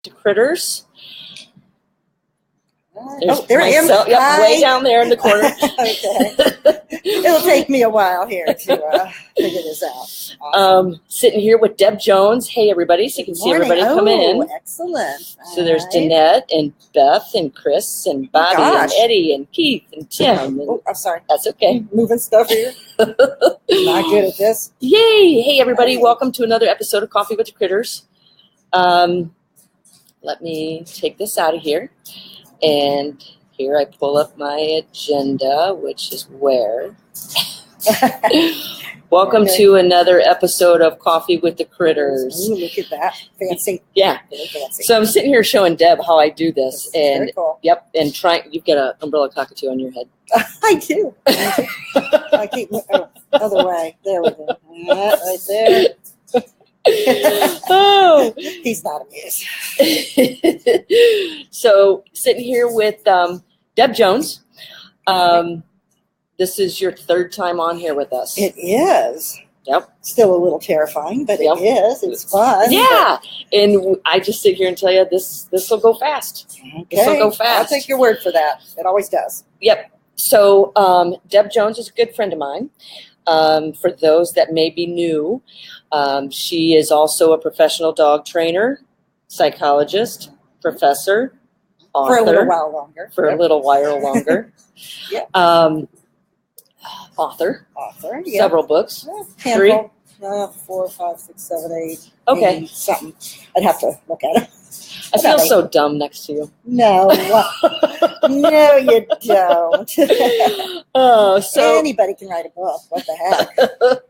to Critters. There I am. Yep, way down there in the corner. Okay. It'll take me a while here to figure this out. Awesome. Sitting here with Deb Jones. Hey, everybody. So you can see everybody come in. Excellent. So there's Danette and Beth and Chris and Bobby and Eddie and Keith and Tim. And I'm sorry. That's okay. Moving stuff here. Not good at this. Yay. Hey, everybody. Welcome to another episode of Coffee with the Critters. Let me take this out of here. And here I pull up my agenda, which is where. Welcome to another episode of Coffee with the Critters. Ooh, look at that. Fancy. Yeah. Fancy. So I'm sitting here showing Deb how I do this. And very cool. Yep. And you've got an umbrella cockatoo on your head. I do. I keep other way. There we go. Right there. Oh, he's not amused. So sitting here with Deb Jones. This is your third time on here with us. It is. Yep. Still a little terrifying, but it is. It's fun. Yeah. And I just sit here and tell you this will go fast. Okay. This will go fast. I'll take your word for that. It always does. Yep. So Deb Jones is a good friend of mine. For those that may be new, she is also a professional dog trainer, psychologist, professor, author. For a little while longer. For a little while longer. Yeah. Author. Yeah. Several books. Handful. 4, 5, 6, 7, 8. Okay. 8, something. I'd have to look at it. I feel so dumb next to you. No. No, you don't. So anybody can write a book. What the heck?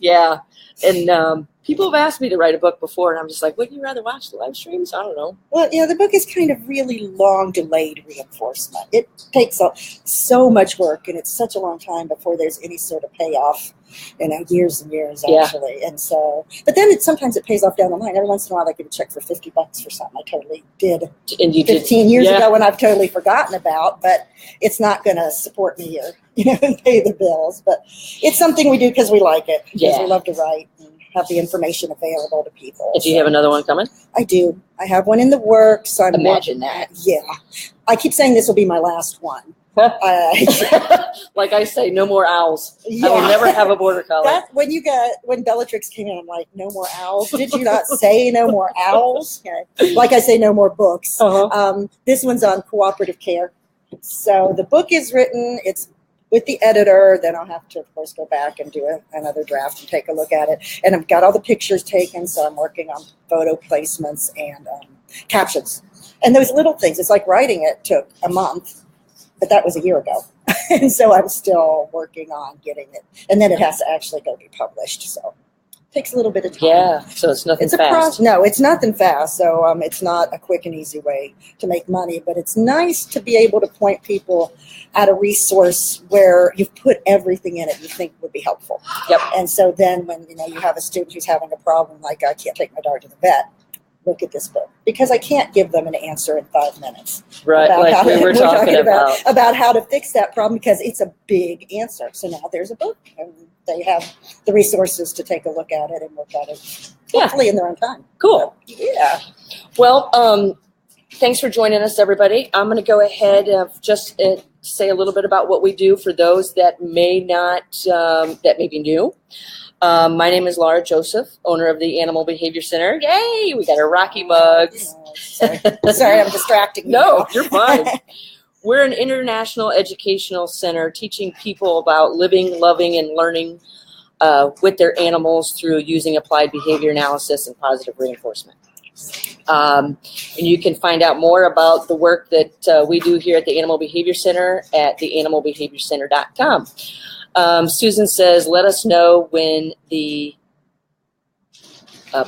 Yeah. And people have asked me to write a book before, and I'm just like, wouldn't you rather watch the live streams? I don't know. Well, the book is kind of really long delayed reinforcement. It takes so much work, and it's such a long time before there's any sort of payoff, years and years actually. And so, but then sometimes it pays off down the line. Every once in a while I get a check for $50 for something I totally did and 15 years ago when I've totally forgotten about, but it's not going to support me or and pay the bills. But it's something we do because we like it, because we love to write and have the information available to people. Do you have another one coming? I do. I have one in the works. Imagine that. Yeah. I keep saying this will be my last one. Like I say, no more owls. Yeah. I will never have a border collie. When Bellatrix came in, I'm like, no more owls. Did you not say no more owls? Okay. Like I say, no more books. This one's on cooperative care. So the book is written. It's with the editor. Then I'll have to, of course, go back and do another draft and take a look at it. And I've got all the pictures taken, so I'm working on photo placements and captions. And those little things, it's like writing it took a month. But that was a year ago. And so I'm still working on getting it. And then it has to actually go be published. So it takes a little bit of time. Yeah, so it's nothing fast. No, it's nothing fast. So it's not a quick and easy way to make money. But it's nice to be able to point people at a resource where you've put everything in it you think would be helpful. Yep. And so then when you have a student who's having a problem, like I can't take my dog to the vet, look at this book, because I can't give them an answer in 5 minutes. Right, like we were talking about how to fix that problem, because it's a big answer. So now there's a book, and they have the resources to take a look at it and work at it, hopefully in their own time. Cool. So, yeah. Well, thanks for joining us, everybody. I'm going to go ahead and just say a little bit about what we do for those that may not, that may be new. My name is Lara Joseph, owner of the Animal Behavior Center. Yay! We got our Rocky mugs. Sorry, I'm distracting you. No, you're fine. We're an international educational center teaching people about living, loving, and learning with their animals through using applied behavior analysis and positive reinforcement. And you can find out more about the work that we do here at the Animal Behavior Center at theanimalbehaviorcenter.com. Susan says, let us know when the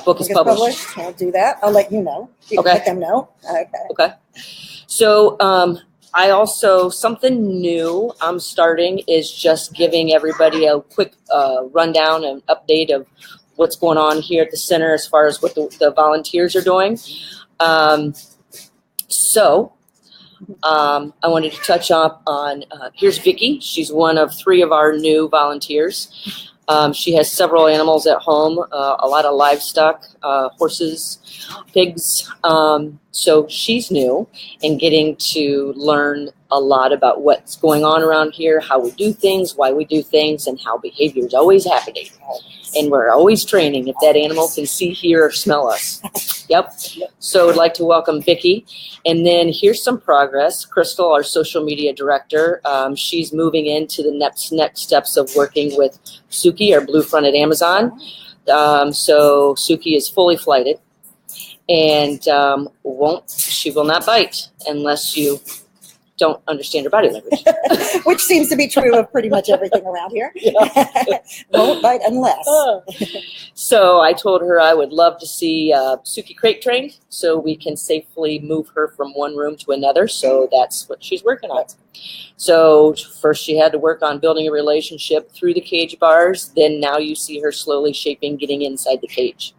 book is published. I'll do that. I'll let you know. You can let them know. Okay. So I also, something new I'm starting is just giving everybody a quick rundown and update of what's going on here at the center as far as what the volunteers are doing. I wanted to touch up on, here's Vicki. She's one of 3 of our new volunteers. She has several animals at home, a lot of livestock, horses, pigs. So she's new and getting to learn a lot about what's going on around here, how we do things, why we do things, and how behavior is always happening. And we're always training if that animal can see, hear, or smell us. Yep. So I'd like to welcome Vicki. And then here's some progress. Crystal, our social media director, she's moving into the next steps of working with Suki, our blue-fronted Amazon. So Suki is fully flighted and she will not bite unless you don't understand her body language. Which seems to be true of pretty much everything around here. Won't bite unless. So I told her I would love to see Suki crate trained so we can safely move her from one room to another. So that's what she's working on. So first she had to work on building a relationship through the cage bars. Then now you see her slowly shaping, getting inside the cage.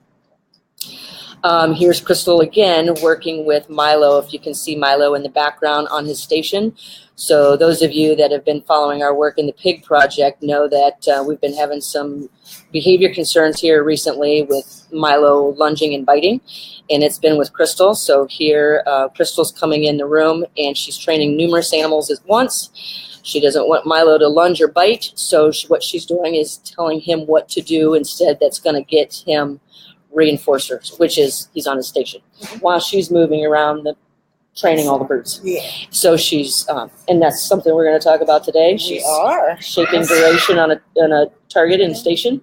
Here's Crystal again working with Milo, if you can see Milo in the background on his station. So those of you that have been following our work in the pig project know that we've been having some behavior concerns here recently with Milo lunging and biting, and it's been with Crystal. So here Crystal's coming in the room and she's training numerous animals at once. She doesn't want Milo to lunge or bite, so what she's doing is telling him what to do instead that's going to get him reinforcers, which is he's on his station while she's moving around training all the birds. So she's and that's something we're going to talk about today. She's shaping duration on a target and station.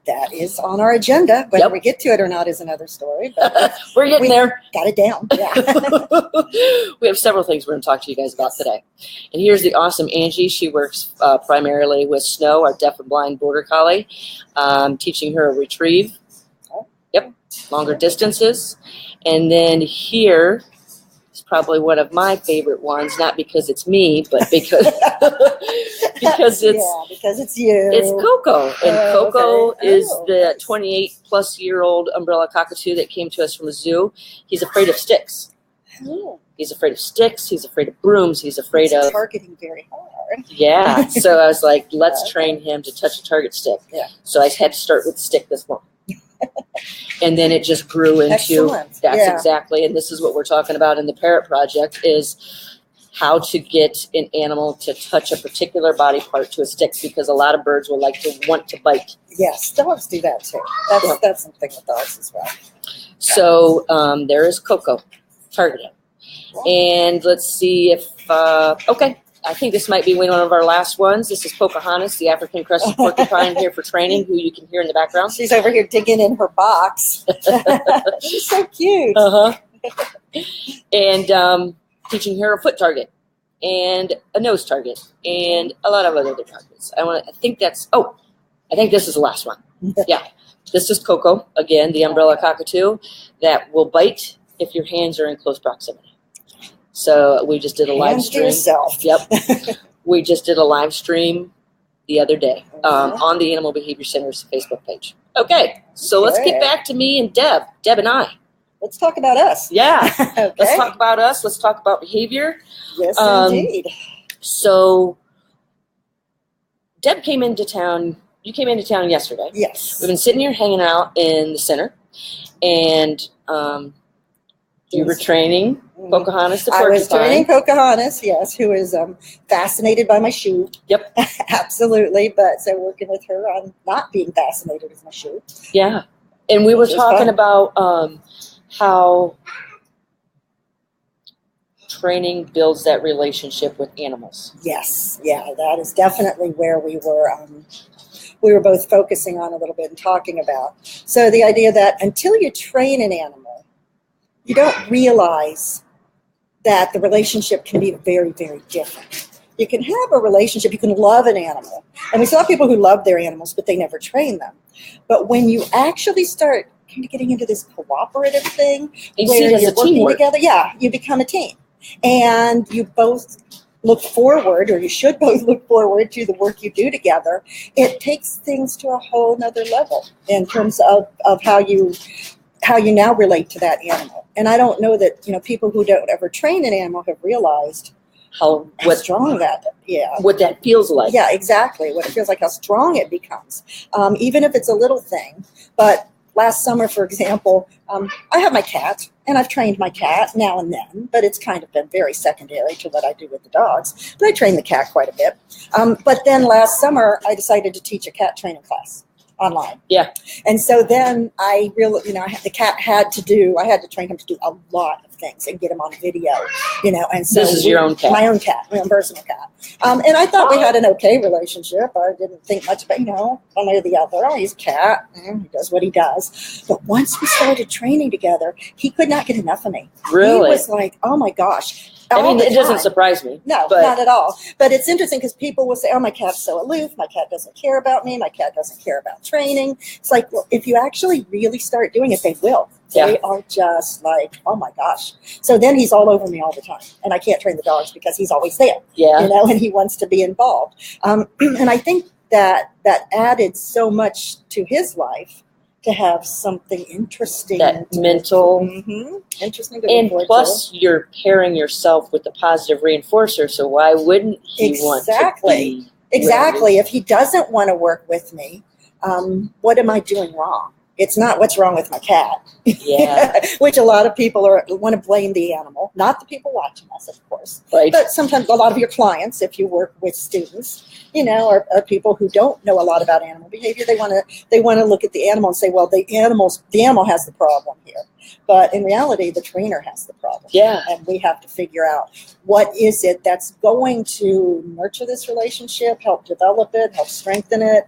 That is on our agenda. Whether we get to it or not is another story. But we're getting there. Got it down. We have several things we're going to talk to you guys about today. And here's the awesome Angie. She works primarily with Snow, our deaf and blind border collie, teaching her a retrieve. Longer distances. And then here is probably one of my favorite ones, not because it's me, but because because it's you. It's Coco. And Coco is the 28-plus-year-old umbrella cockatoo that came to us from a zoo. He's afraid of sticks. He's afraid of sticks. He's afraid of brooms. He's afraid of targeting very hard. Yeah. So I was like, let's train him to touch a target stick. So I had to start with the stick this morning. And then it just grew into that's exactly, and this is what we're talking about in the Parrot Project, is how to get an animal to touch a particular body part to a stick, because a lot of birds will want to bite. Yes, dogs do that too. That's something with dogs as well. So there is Coco targeting. And let's see if, I think this might be one of our last ones. This is Pocahontas, the African crested porcupine, here for training, who you can hear in the background. She's over here digging in her box. She's so cute. And teaching her a foot target and a nose target and a lot of other targets. I think this is the last one. This is Coco, again, the umbrella cockatoo that will bite if your hands are in close proximity. So we just did a live stream. We just did a live stream the other day on the Animal Behavior Center's Facebook page. Okay, so let's get back to me and Deb and I. Let's talk about us. Let's talk about us. Let's talk about behavior. Yes, indeed. So Deb came into town. You came into town yesterday. Yes. We've been sitting here hanging out in the center, and you were training Pocahontas the porcupine. I was training Pocahontas, yes, who is fascinated by my shoe. Absolutely. But so working with her on not being fascinated with my shoe. Yeah. And we were talking about how training builds that relationship with animals. Yes. Yeah, that is definitely where we were both focusing on a little bit and talking about. So the idea that until you train an animal, you don't realize that the relationship can be very, very different. You can have a relationship, you can love an animal. And we saw people who love their animals, but they never train them. But when you actually start kind of getting into this cooperative thing, where you're working together, you become a team. And you both look forward, or you should both look forward to the work you do together. It takes things to a whole nother level in terms of how you now relate to that animal. And I don't know that, people who don't ever train an animal have realized how strong that, what that feels like. Yeah, exactly. What it feels like, how strong it becomes, even if it's a little thing. But last summer, for example, I have my cat, and I've trained my cat now and then, but it's kind of been very secondary to what I do with the dogs. But I train the cat quite a bit. But then last summer, I decided to teach a cat training class online. Yeah. And so then I really, the cat I had to train him to do a lot of things and get him on video, and so this is your own cat. My own cat, my own personal cat. And I thought we had an okay relationship. I didn't think much about, one or the other. Oh, he's a cat. He does what he does. But once we started training together, he could not get enough of me. Really? He was like, oh my gosh. It doesn't surprise me. No, not at all. But it's interesting because people will say, oh, my cat's so aloof. My cat doesn't care about me. My cat doesn't care about training. It's like, well, if you actually really start doing it, they will. They are just like, oh my gosh. So then he's all over me all the time. And I can't train the dogs because he's always there. Yeah. And he wants to be involved. And I think that added so much to his life to have something interesting. That mental. Mm-hmm. Interesting. And plus, you're pairing yourself with the positive reinforcer. So why wouldn't he want to be? Exactly. If he doesn't want to work with me, what am I doing wrong? It's not what's wrong with my cat. Yeah. Which a lot of people want to blame the animal, not the people watching us, of course. Right. But sometimes a lot of your clients, if you work with students, are people who don't know a lot about animal behavior. They want to look at the animal and say, well, the animal has the problem here. But in reality, the trainer has the problem. Yeah. And we have to figure out what is it that's going to nurture this relationship, help develop it, help strengthen it.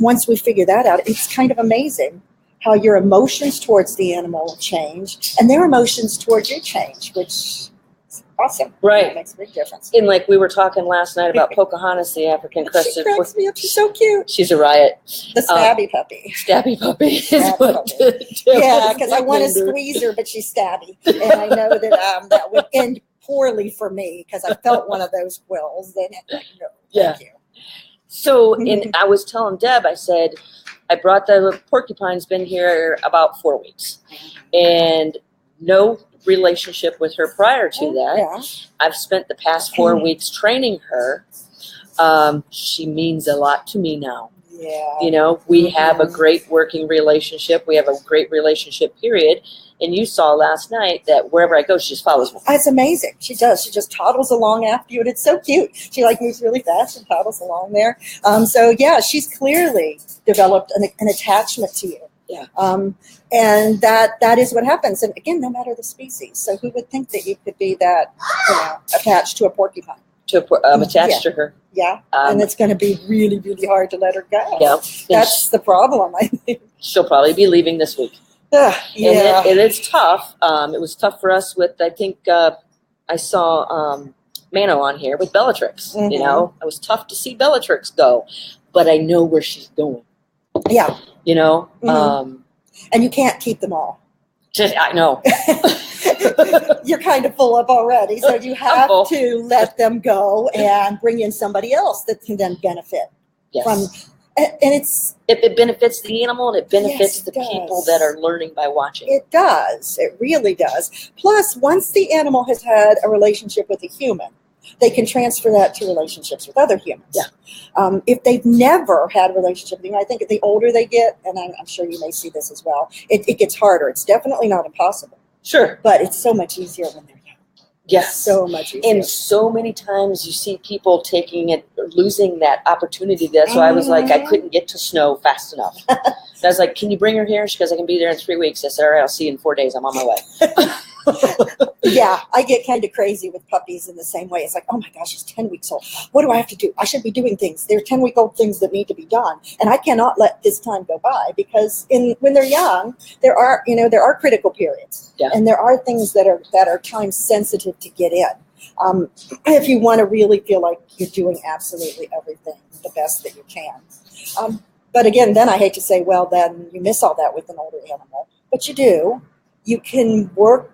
Once we figure that out, it's kind of amazing how your emotions towards the animal change and their emotions towards you change, which is awesome. Right. That makes a big difference. And like we were talking last night about Pocahontas, the African crested. She cracks me up. She's so cute. She's a riot. The stabby puppy. Stabby puppy. Yeah, because I want to squeeze her, but she's stabby. And I know that that would end poorly for me because I felt one of those quills. Then, no, thank you. So, and I was telling Deb, I said, I brought the porcupine's been here about 4 weeks. And no relationship with her prior to that. Yeah. I've spent the past 4 weeks training her. She means a lot to me now. Yeah. We have a great working relationship. We have a great relationship, period. And you saw last night that wherever I go, she just follows me. It's amazing. She does. She just toddles along after you, and it's so cute. She moves really fast and toddles along there. So yeah, she's clearly developed an attachment to you. Yeah. And that is what happens. And again, no matter the species. So who would think that you could be that attached to a porcupine? Attached to her. Yeah. And it's going to be really, really hard to let her go. Yeah. That's the problem, I think. She'll probably be leaving this week. Yeah. And it's tough. It was tough for us with, I think, I saw Mano on here with Bellatrix. Mm-hmm. It was tough to see Bellatrix go, but I know where she's going. Yeah. Mm-hmm. And you can't keep them all. I know. You're kind of full up already, so you have to let them go and bring in somebody else that can then benefit from. And it benefits the animal and it benefits the people that are learning by watching. It does. It really does. Plus, once the animal has had a relationship with a human, they can transfer that to relationships with other humans. Yeah. If they've never had a relationship with you, I think the older they get, and I'm sure you may see this as well, it gets harder. It's definitely not impossible. Sure. But it's so much easier when they're young. Yes. So much easier. And so many times you see people losing that opportunity. That's why I was like, I couldn't get to Snow fast enough. I was like, can you bring her here? She goes, I can be there in 3 weeks. I said, all right, I'll see you in 4 days. I'm on my way. Yeah, I get kind of crazy with puppies in the same way. It's like, oh my gosh, she's 10 weeks old. What do I have to do? I should be doing things. There are 10-week-old things that need to be done. And I cannot let this time go by because when they're young, there are critical periods. Yeah. And there are things that are time sensitive to get in. If you want to really feel like you're doing absolutely everything the best that you can. But again, then I hate to say, well, then you miss all that with an older animal. But you do. You can work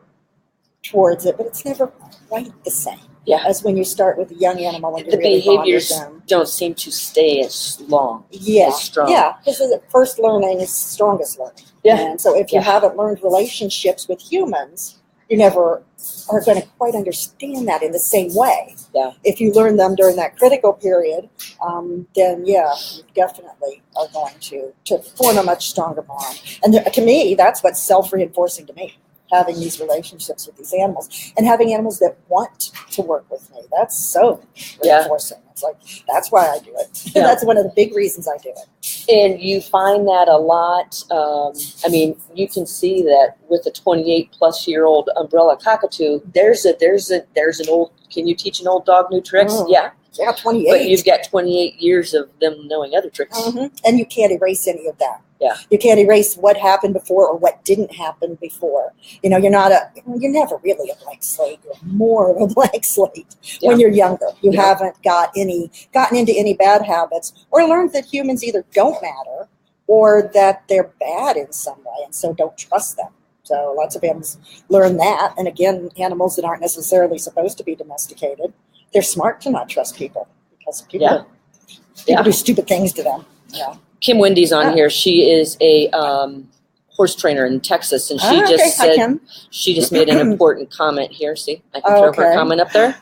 towards it, but it's never quite the same as when you start with a young animal and the behaviors don't seem to stay as long, as strong. Yeah, because the first learning is strongest learning. Yeah. And so if you haven't learned relationships with humans, you never are going to quite understand that in the same way. Yeah. If you learn them during that critical period, then yeah, you definitely are going to form a much stronger bond. And to me, that's what's self-reinforcing to me, having these relationships with these animals and having animals that want to work with me. That's so reinforcing. It's like, that's why I do it. Yeah. That's one of the big reasons I do it. And you find that a lot. I mean, you can see that with a 28-plus-year-old umbrella cockatoo. There's an old. Can you teach an old dog new tricks? Yeah, 28. But you've got 28 years of them knowing other tricks. And you can't erase any of that. Yeah. You can't erase what happened before or what didn't happen before. You know, you're never really a blank slate. You're more of a blank slate when you're younger. You haven't gotten into any bad habits or learned that humans either don't matter or that they're bad in some way, and so don't trust them. So lots of animals learn that. And again, animals that aren't necessarily supposed to be domesticated, they're smart to not trust people because people do stupid things to them. Yeah. Kim Wendy's on here. She is a horse trainer in Texas, and she just said, she just made an important comment here. See, I can throw her comment up there.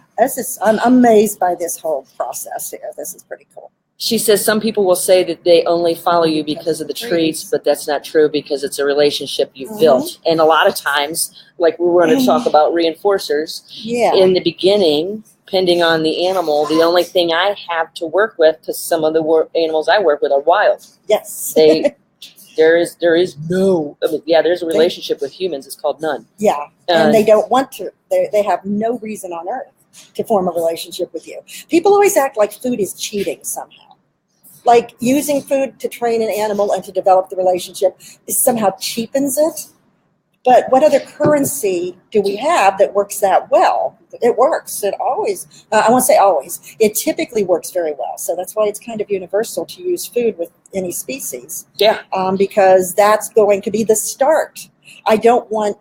I'm amazed by this whole process here. This is pretty cool. She says some people will say that they only follow you because of the treats, but that's not true because it's a relationship you've built. And a lot of times, like we were going to talk about reinforcers, in the beginning, depending on the animal, the only thing I have to work with, because some of the animals I work with are wild. Yes. There is no, there's a relationship with humans. It's called none. Yeah, and they don't want to. They have no reason on earth to form a relationship with you. People always act like food is cheating somehow. Like using food to train an animal and to develop the relationship somehow cheapens it. But what other currency do we have that works that well? It works. It always, I won't say always, it typically works very well. So that's why it's kind of universal to use food with any species. Yeah. Because that's going to be the start. I don't want,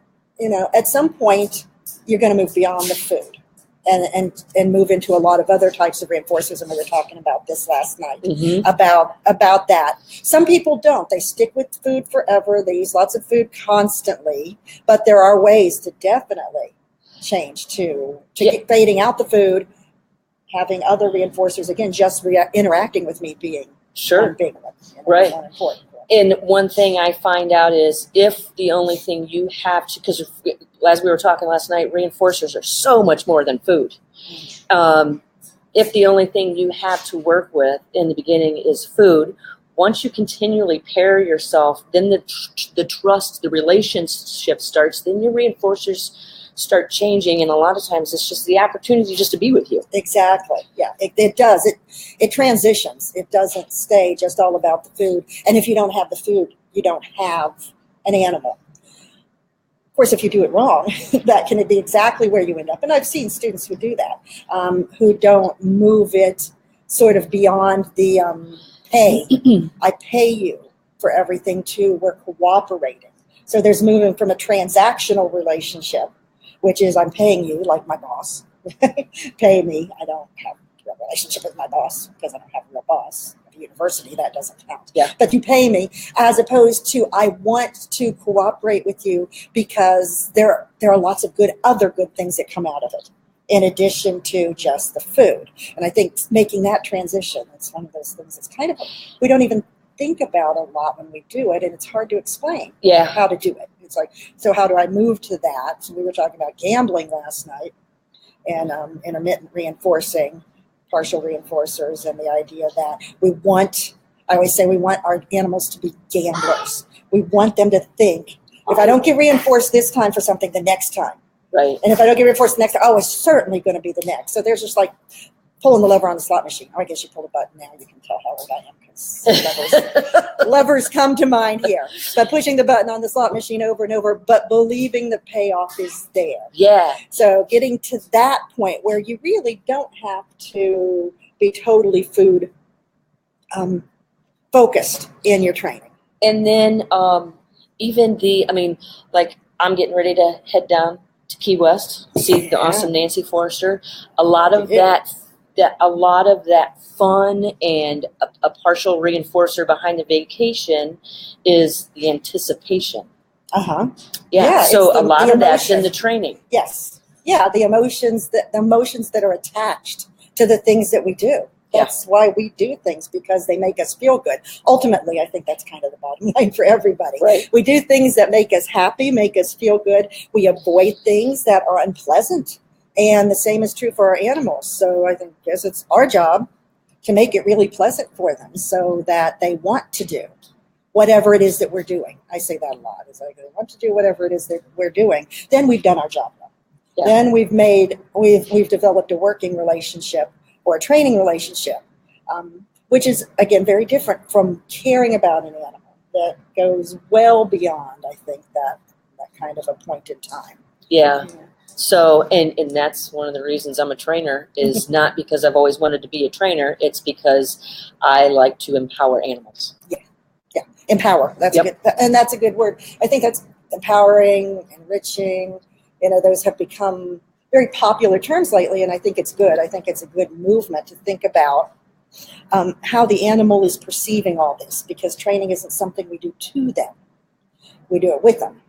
at some point, you're going to move beyond the food and move into a lot of other types of reinforcers. And we were talking about this last night, about that. Some people don't. They stick with food forever. They use lots of get fading out the food, having other reinforcers, again, just interacting with me being big one, right. One important. And one thing I find out is if the only thing you have to, because as we were talking last night, reinforcers are so much more than food. If the only thing you have to work with in the beginning is food, once you continually pair yourself, then the trust, the relationship starts, then your reinforcers start changing, and a lot of times it's just the opportunity just to be with you. Exactly. Yeah, it does. It transitions. It doesn't stay just all about the food. And if you don't have the food, you don't have an animal. Of course, if you do it wrong, that can be exactly where you end up. And I've seen students who do that, who don't move it sort of beyond the pay. I pay you for everything too. We're cooperating. So there's moving from a transactional relationship, which is I'm paying you like my boss. Pay me. I don't have a relationship with my boss because I don't have a real boss. At the university, that doesn't count. Yeah. But you pay me, as opposed to I want to cooperate with you because there are lots of other good things that come out of it, in addition to just the food. And I think making that transition, it's one of those things that's kind of, we don't even think about a lot when we do it, and it's hard to explain how to do it. It's like, so how do I move to that? So we were talking about gambling last night and intermittent reinforcing, partial reinforcers, and the idea that I always say we want our animals to be gamblers. We want them to think, if I don't get reinforced this time for something, the next time. Right. And if I don't get reinforced the next time, it's certainly going to be the next. So there's just like pulling the lever on the slot machine. I guess you pull the button now. You can tell how old I am because levers come to mind here. But pushing the button on the slot machine over and over, but believing the payoff is there. Yeah. So getting to that point where you really don't have to be totally food focused in your training. And then even I'm getting ready to head down to Key West, see the awesome Nancy Forrester. A lot of that fun and a partial reinforcer behind the vacation is the anticipation. Yeah. So a lot of that's in the training. Yes. Yeah. The emotions that are attached to the things that we do. That's why we do things, because they make us feel good. Ultimately, I think that's kind of the bottom line for everybody. Right. We do things that make us happy, make us feel good. We avoid things that are unpleasant. And the same is true for our animals. So I think it's our job to make it really pleasant for them so that they want to do whatever it is that we're doing. I say that a lot. It's like, they want to do whatever it is that we're doing. Then we've done our job well. Yeah. Then we've developed a working relationship or a training relationship, which is, again, very different from caring about an animal. That goes well beyond, I think, that kind of a point in time. Yeah. So, and that's one of the reasons I'm a trainer, is not because I've always wanted to be a trainer. It's because I like to empower animals. Yeah. Empower. That's that's a good word. I think that's empowering, enriching. Those have become very popular terms lately, and I think it's good. I think it's a good movement to think about how the animal is perceiving all this, because training isn't something we do to them. We do it with them.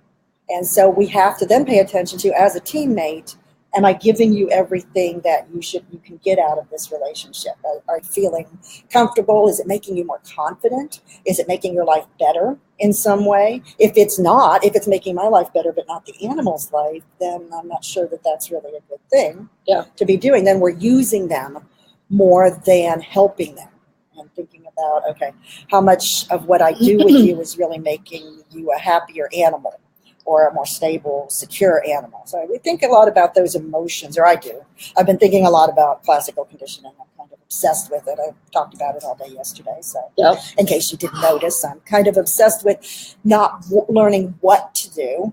And so we have to then pay attention to, as a teammate, am I giving you everything that you can get out of this relationship? Are you feeling comfortable? Is it making you more confident? Is it making your life better in some way? If it's not, if it's making my life better but not the animal's life, then I'm not sure that that's really a good thing to be doing. Then we're using them more than helping them. And thinking about, okay, how much of what I do with you is really making you a happier animal, or a more stable, secure animal. So we think a lot about those emotions, or I do. I've been thinking a lot about classical conditioning. I'm kind of obsessed with it. I talked about it all day yesterday. So in case you didn't notice, I'm kind of obsessed with not learning what to do,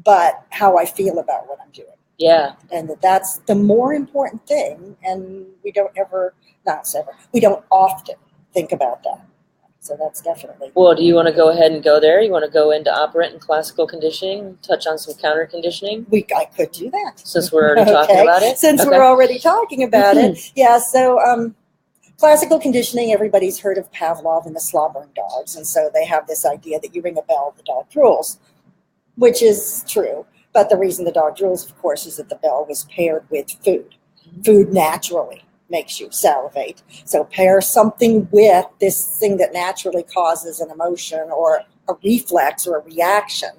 but how I feel about what I'm doing. Yeah. And that's the more important thing. And we don't often think about that. So that's definitely. Well, do you want to go ahead and go there? You want to go into operant and classical conditioning, touch on some counter conditioning? I could do that. Since we're already talking about it? Since we're already talking about it. Yeah, so classical conditioning, everybody's heard of Pavlov and the slobbering dogs. And so they have this idea that you ring a bell, the dog drools, which is true. But the reason the dog drools, of course, is that the bell was paired with food. Food naturally makes you salivate. So pair something with this thing that naturally causes an emotion or a reflex or a reaction,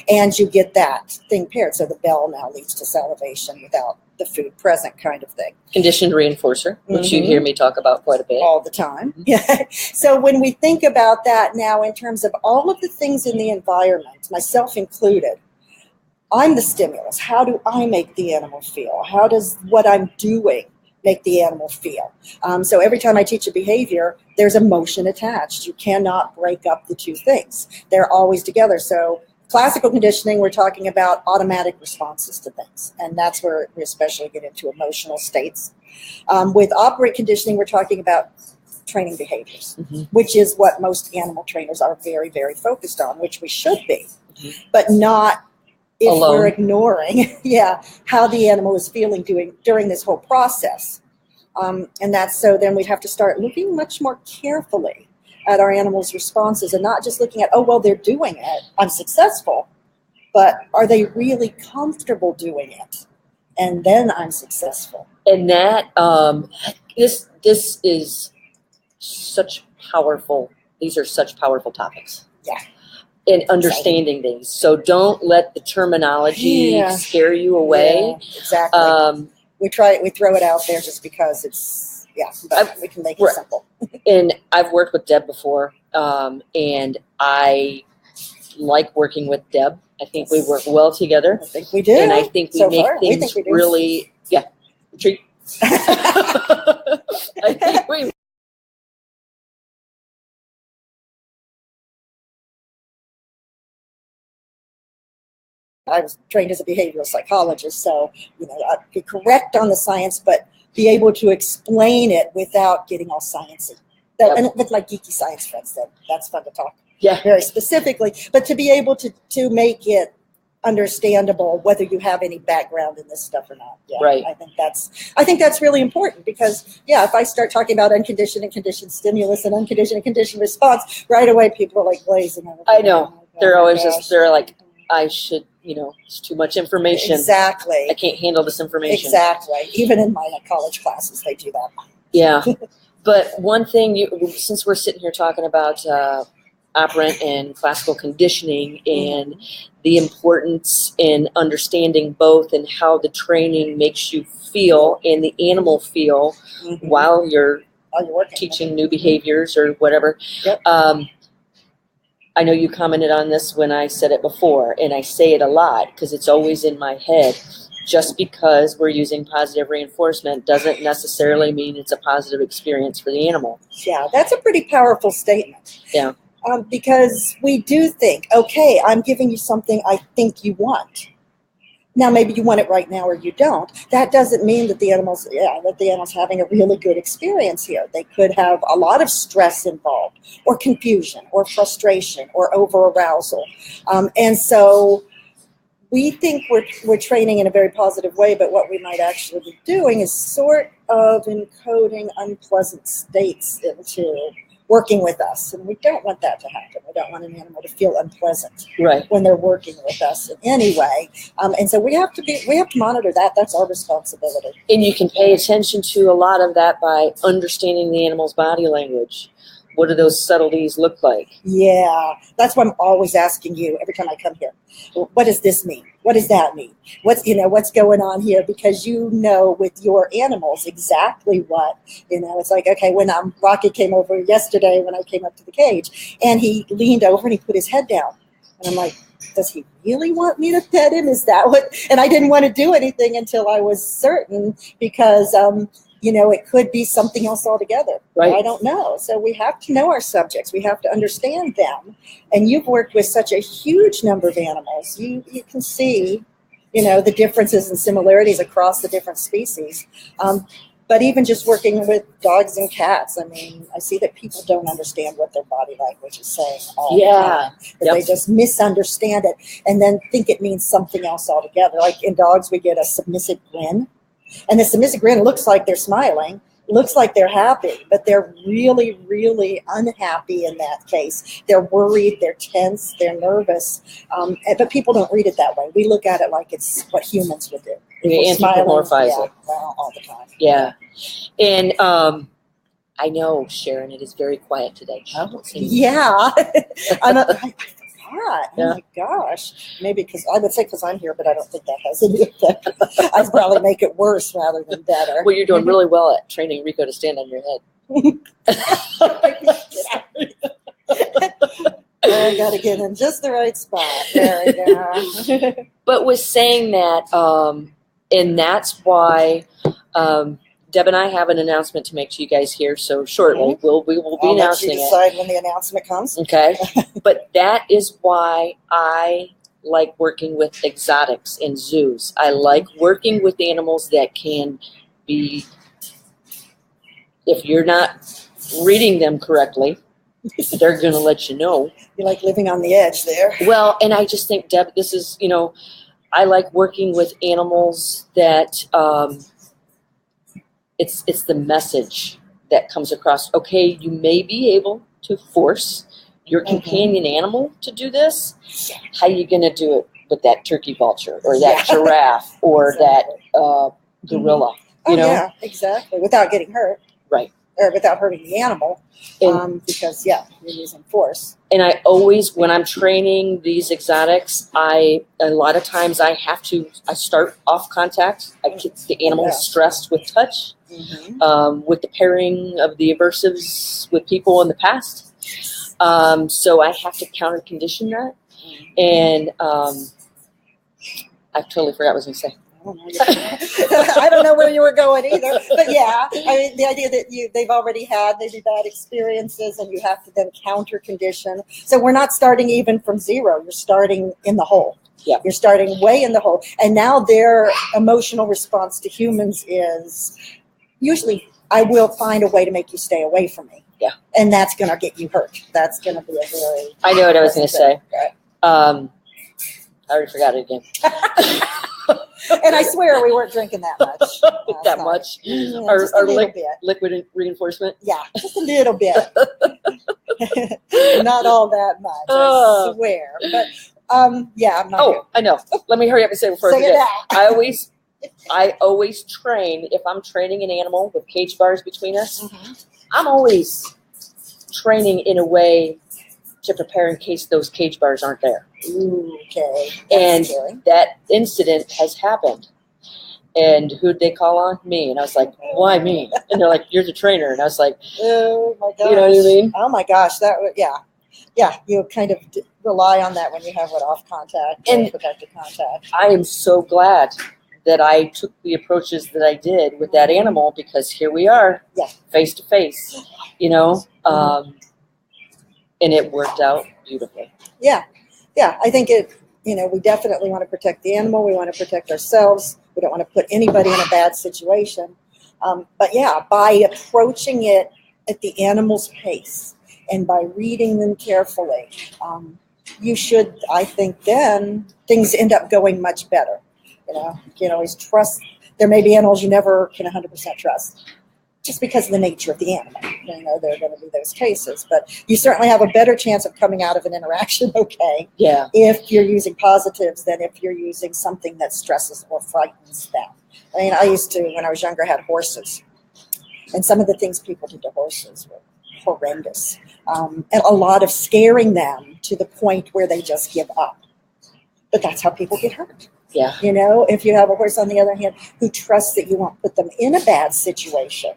and you get that thing paired. So the bell now leads to salivation without the food present, kind of thing. Conditioned reinforcer, which you hear me talk about quite a bit. All the time. Yeah. So when we think about that now in terms of all of the things in the environment, myself included, I'm the stimulus. How do I make the animal feel? How does what I'm doing make the animal feel? So every time I teach a behavior, there's emotion attached. You cannot break up the two things. They're always together. So classical conditioning, we're talking about automatic responses to things. And that's where we especially get into emotional states. With operant conditioning, we're talking about training behaviors, which is what most animal trainers are very, very focused on, which we should be, but not if we're ignoring, how the animal is feeling during this whole process. And that's so then we'd have to start looking much more carefully at our animals' responses and not just looking at, oh, well, they're doing it, I'm successful, but are they really comfortable doing it? And then I'm successful. And that, this is such powerful, these are such powerful topics. Yeah. In understanding things. So don't let the terminology scare you away. Yeah, exactly. We throw it out there just because it's, but we can make it simple. And I've worked with Deb before, and I like working with Deb. I think we work well together. I think we do. And I think we make things really, treat. I think we I was trained as a behavioral psychologist, so I'd be correct on the science, but be able to explain it without getting all sciencey. And with my geeky science friends, that's fun to talk very specifically. But to be able to make it understandable, whether you have any background in this stuff or not. Right. I think that's really important because if I start talking about unconditioned and conditioned stimulus and unconditioned and conditioned response, right away people are like glazing over. I know. They're always they're like, I should, it's too much information. Exactly. I can't handle this information. Exactly. Even in my college classes, they do that. Yeah. But one thing, since we're sitting here talking about operant and classical conditioning and the importance in understanding both and how the training makes you feel and the animal feel while you're teaching new behaviors or whatever. Yep. I know you commented on this when I said it before, and I say it a lot because it's always in my head. Just because we're using positive reinforcement doesn't necessarily mean it's a positive experience for the animal. Yeah, that's a pretty powerful statement. Yeah. Because we do think, okay, I'm giving you something I think you want. Now, maybe you want it right now or you don't. That doesn't mean that the animal's having a really good experience here. They could have a lot of stress involved, or confusion, or frustration, or over-arousal. And so we think we're training in a very positive way, but what we might actually be doing is sort of encoding unpleasant states into working with us, and we don't want that to happen. We don't want an animal to feel unpleasant when they're working with us in any way. And so we have to monitor that. That's our responsibility. And you can pay attention to a lot of that by understanding the animal's body language. What do those subtleties look like? Yeah, that's what I'm always asking you every time I come here. What does this mean? What does that mean? What's going on here? Because with your animals exactly what, it's like, okay, when Rocky came over yesterday when I came up to the cage, and he leaned over and he put his head down. And I'm like, does he really want me to pet him? Is that what? And I didn't want to do anything until I was certain because, it could be something else altogether. Right. I don't know. So we have to know our subjects. We have to understand them. And you've worked with such a huge number of animals. You can see, the differences and similarities across the different species. But even just working with dogs and cats, I see that people don't understand what their body language is saying all the time. That They just misunderstand it and then think it means something else altogether. Like in dogs, we get a submissive grin. And the submissive grin looks like they're smiling, looks like they're happy, but they're really, really unhappy in that case. They're worried, they're tense, they're nervous. But people don't read it that way. We look at it like it's what humans would do. We anthropomorphize it. All the time. Yeah. And I know, Sharon, it is very quiet today. Yeah. I forgot. Yeah. Oh my gosh. Maybe because I'm here, but I don't think that has any effect. I'd probably make it worse rather than better. Well, you're doing really well at training Rico to stand on your head. I got to get in just the right spot. There we go. But with saying that, and that's why Deb and I have an announcement to make to you guys here. So shortly, we will be announcing it. I'll let you decide when the announcement comes. Okay. But that is why I like working with exotics in zoos. I like working with animals that can be, if you're not reading them correctly, they're going to let you know. You're like living on the edge there. Well, and I just think, Deb, this is, I like working with animals that it's the message that comes across. Okay, you may be able to force your companion animal to do this. How are you going to do it with that turkey vulture or that giraffe or that gorilla? Yeah, exactly. Without getting hurt. Right. Or without hurting the animal. Because, you're using force. And I always, when I'm training these exotics, a lot of times I start off contact. I get the animal stressed with touch, with the pairing of the aversives with people in the past. So I have to counter condition that. And I totally forgot what I was going to say. I don't know where you were going either, but the idea that they've already had maybe bad experiences and you have to then counter condition. So we're not starting even from zero. You're starting in the hole. Yeah. You're starting way in the hole. And now their emotional response to humans is usually, I will find a way to make you stay away from me. Yeah. And that's going to get you hurt. That's going to be a very... I know what I was going to say. Right. I already forgot it again. And I swear we weren't drinking that much. That much? Yeah, Our bit. Liquid reinforcement? Yeah, just a little bit. Not all that much, I swear. But Yeah, I'm not. Oh, I know. Let me hurry up and say it before I Say it forget. now. I always train, if I'm training an animal with cage bars between us, Mm-hmm. I'm always training in a way to prepare in case those cage bars aren't there. Ooh, okay. That's And scary. that incident has happened. And who'd they call on? Me. And I was like, why me? And they're like, you're the trainer. And I was like, Oh my gosh. you know what I mean? Oh my gosh. That would, yeah. Yeah. You kind of rely on that when you have off contact and protective contact. I am so glad that I took the approaches that I did with that animal, because here we are, face to face, and it worked out beautifully. Yeah. Yeah. I think we definitely want to protect the animal. We want to protect ourselves. We don't want to put anybody in a bad situation. But yeah, by approaching it at the animal's pace and by reading them carefully, you should, I think, then things end up going much better. You can always trust. There may be animals you never can 100% trust, just because of the nature of the animal. There are going to be those cases, but you certainly have a better chance of coming out of an interaction okay. Yeah. If you're using positives than if you're using something that stresses or frightens them. I used to, when I was younger, had horses, and some of the things people did to horses were horrendous, and a lot of scaring them to the point where they just give up. But that's how people get hurt. Yeah. If you have a horse, on the other hand, who trusts that you won't put them in a bad situation,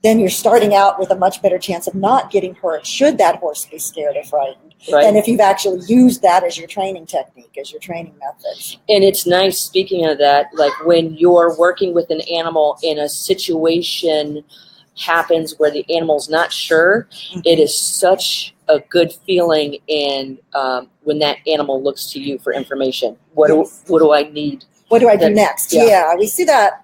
then you're starting out with a much better chance of not getting hurt should that horse be scared or frightened, than if you've actually used that as your training technique, as your training methods. And it's nice, speaking of that, like when you're working with an animal in a situation happens where the animal's not sure, it is such a good feeling. And when that animal looks to you for information, what do I need? What do I do next? Yeah, we see that.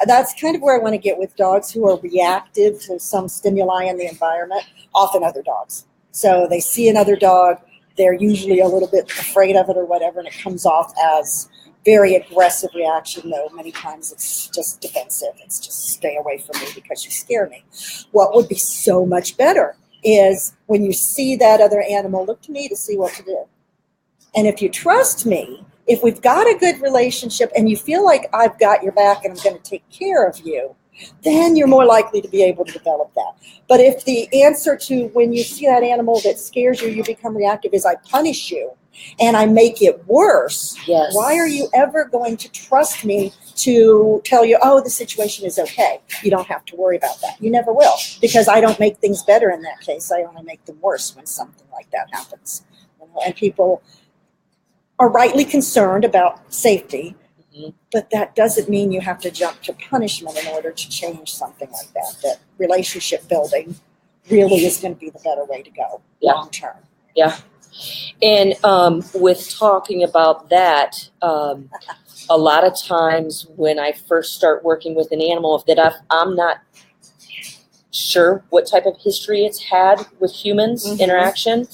That's kind of where I want to get with dogs who are reactive to some stimuli in the environment, often other dogs. So they see another dog, they're usually a little bit afraid of it or whatever, and it comes off as very aggressive reaction, though many times it's just defensive. It's just stay away from me because you scare me. What would be so much better is when you see that other animal, look to me to see what to do. And if you trust me, if we've got a good relationship and you feel like I've got your back and I'm going to take care of you, then you're more likely to be able to develop that. But if the answer to when you see that animal that scares you, you become reactive, is I punish you and I make it worse, why are you ever going to trust me to tell you, oh, the situation is okay, you don't have to worry about that? You never will, because I don't make things better in that case. I only make them worse when something like that happens. And people are rightly concerned about safety, but that doesn't mean you have to jump to punishment in order to change something like that. That relationship building really is going to be the better way to go long term. Yeah. And with talking about that, a lot of times when I first start working with an animal, that I'm not sure what type of history it's had with humans interaction.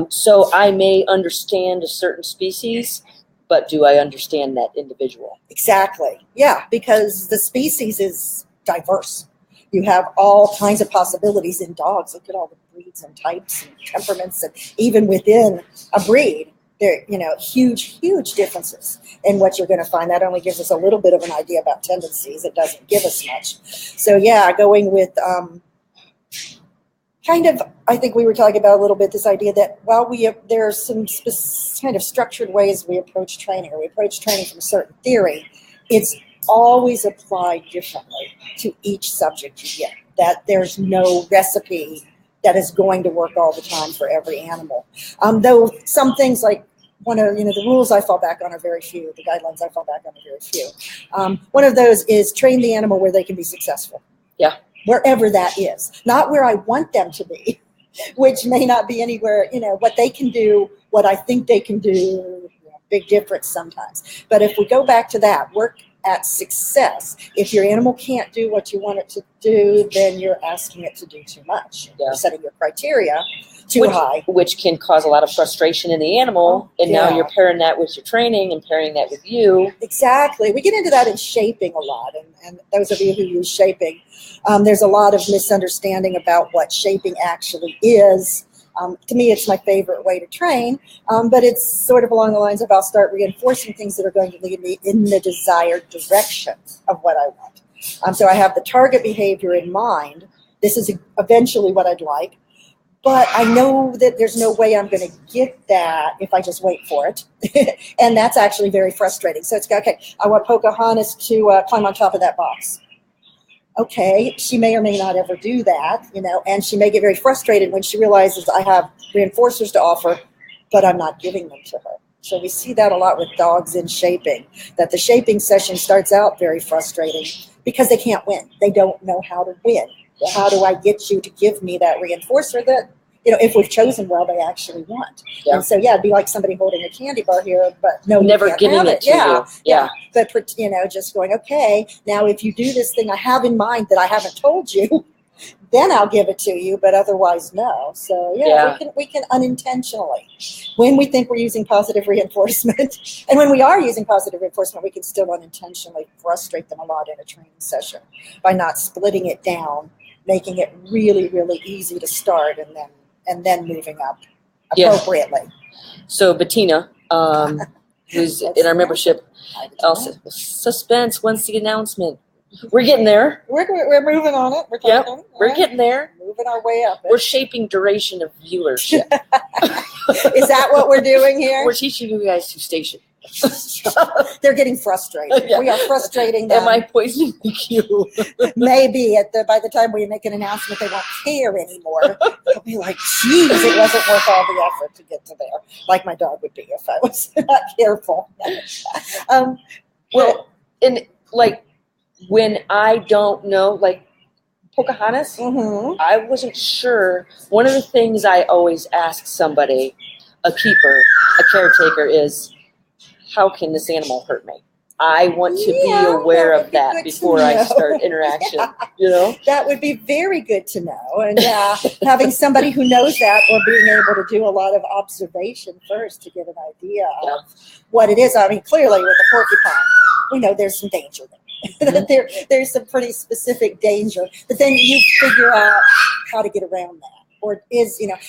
So I may understand a certain species, but do I understand that individual? Exactly. Yeah, because the species is diverse. You have all kinds of possibilities in dogs. Look at all the breeds and types and temperaments, and even within a breed, there huge differences in what you're going to find. That only gives us a little bit of an idea about tendencies. It doesn't give us much. So yeah, going with I think we were talking about a little bit this idea that while there are some kind of structured ways we approach training, or we approach training from a certain theory, it's always applied differently to each subject you get. That there's no recipe that is going to work all the time for every animal. Though some things, like one of the rules I fall back on are very few. The guidelines I fall back on are very few. One of those is train the animal where they can be successful. Yeah. Wherever that is, not where I want them to be, which may not be anywhere. What they can do, what I think they can do, big difference sometimes. But if we go back to that, work at success. If your animal can't do what you want it to do, then you're asking it to do too much. You're setting your criteria too high. Which can cause a lot of frustration in the animal. Now you're pairing that with your training and pairing that with you. Exactly. We get into that in shaping a lot. And those of you who use shaping, there's a lot of misunderstanding about what shaping actually is. To me, it's my favorite way to train, but it's sort of along the lines of I'll start reinforcing things that are going to lead me in the desired direction of what I want. So I have the target behavior in mind. This is eventually what I'd like, but I know that there's no way I'm going to get that if I just wait for it. And that's actually very frustrating. So it's okay, I want Pocahontas to climb on top of that box. Okay, she may or may not ever do that, and she may get very frustrated when she realizes I have reinforcers to offer, but I'm not giving them to her. So we see that a lot with dogs in shaping, that the shaping session starts out very frustrating because they can't win. They don't know how to win. How do I get you to give me that reinforcer that, if we've chosen well, they actually want? Yeah. And so, it'd be like somebody holding a candy bar here, but no, never giving it to you. Yeah. But, just going, okay, now if you do this thing I have in mind that I haven't told you, then I'll give it to you, but otherwise, no. So, we can unintentionally, when we think we're using positive reinforcement, and when we are using positive reinforcement, we can still unintentionally frustrate them a lot in a training session by not splitting it down, making it really, really easy to start, and then moving up appropriately. Yeah. So Bettina, who's in our membership, also suspense. When's the announcement? We're getting there. We're moving on it. We're getting there. Moving our way up. We're shaping duration of viewership. Is that what we're doing here? We're teaching you guys to station. They're getting frustrated. Yeah. We are frustrating them. Am I poisoning the queue? Maybe by the time we make an announcement, they won't care anymore. They'll be like, geez, it wasn't worth all the effort to get to there. Like my dog would be if I was not careful. When I don't know, like Pocahontas, I wasn't sure. One of the things I always ask somebody, a keeper, a caretaker, is, how can this animal hurt me? I want to be aware of that before I start interaction. That would be very good to know. And having somebody who knows that, or being able to do a lot of observation first to get an idea of what it is. I mean, clearly with the porcupine, we know there's some danger there. There's some pretty specific danger, but then you figure out how to get around that, or